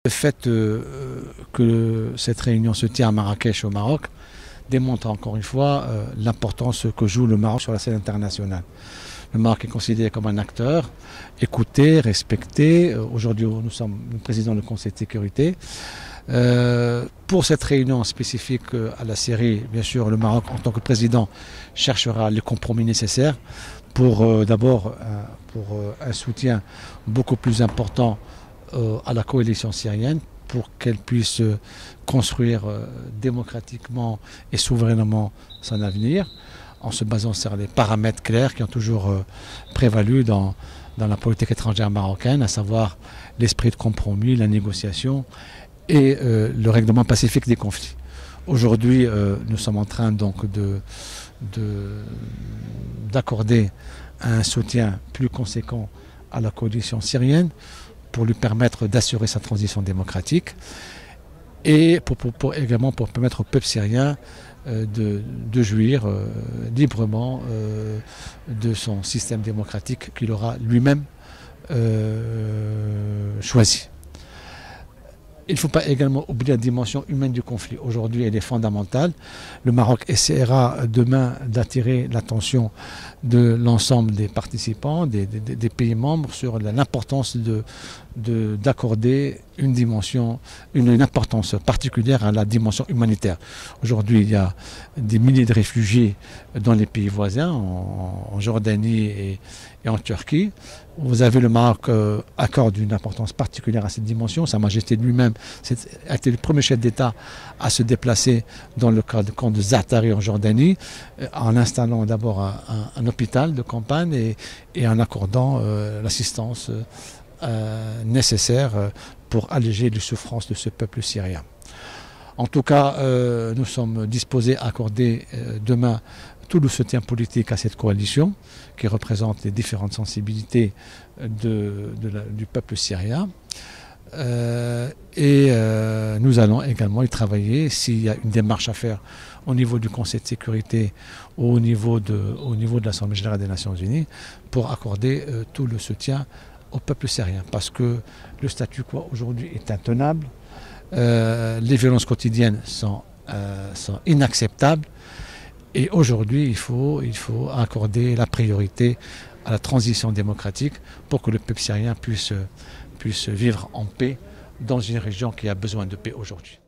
Le fait que cette réunion se tient à Marrakech au Maroc démontre encore une fois l'importance que joue le Maroc sur la scène internationale. Le Maroc est considéré comme un acteur, écouté, respecté. Aujourd'hui, nous sommes le président du Conseil de sécurité. Pour cette réunion spécifique à la Syrie, bien sûr, le Maroc, en tant que président, cherchera les compromis nécessaires pour d'abord pour un soutien beaucoup plus important à la coalition syrienne pour qu'elle puisse construire démocratiquement et souverainement son avenir en se basant sur les paramètres clairs qui ont toujours prévalu dans la politique étrangère marocaine, à savoir l'esprit de compromis, la négociation et le règlement pacifique des conflits. Aujourd'hui, nous sommes en train donc d'accorder un soutien plus conséquent à la coalition syrienne pour lui permettre d'assurer sa transition démocratique et également pour permettre au peuple syrien de jouir librement de son système démocratique qu'il aura lui-même choisi. Il ne faut pas également oublier la dimension humaine du conflit. Aujourd'hui, elle est fondamentale. Le Maroc essaiera demain d'attirer l'attention de l'ensemble des participants, des pays membres, sur l'importance d'accorder une importance particulière à la dimension humanitaire. Aujourd'hui, il y a des milliers de réfugiés dans les pays voisins, en Jordanie et en Turquie. Vous avez le Maroc accorde une importance particulière à cette dimension. Sa Majesté lui-même a été le premier chef d'État à se déplacer dans le camp de Zaatari en Jordanie, en installant d'abord un hôpital de campagne et en accordant l'assistance nécessaire pour alléger les souffrances de ce peuple syrien. En tout cas, nous sommes disposés à accorder demain tout le soutien politique à cette coalition qui représente les différentes sensibilités du peuple syrien. Nous allons également y travailler s'il y a une démarche à faire au niveau du Conseil de sécurité ou au niveau de l'Assemblée générale des Nations unies pour accorder tout le soutien au peuple syrien. Parce que le statu quo aujourd'hui est intenable, les violences quotidiennes sont inacceptables. Et aujourd'hui, il faut accorder la priorité à la transition démocratique pour que le peuple syrien puisse vivre en paix dans une région qui a besoin de paix aujourd'hui.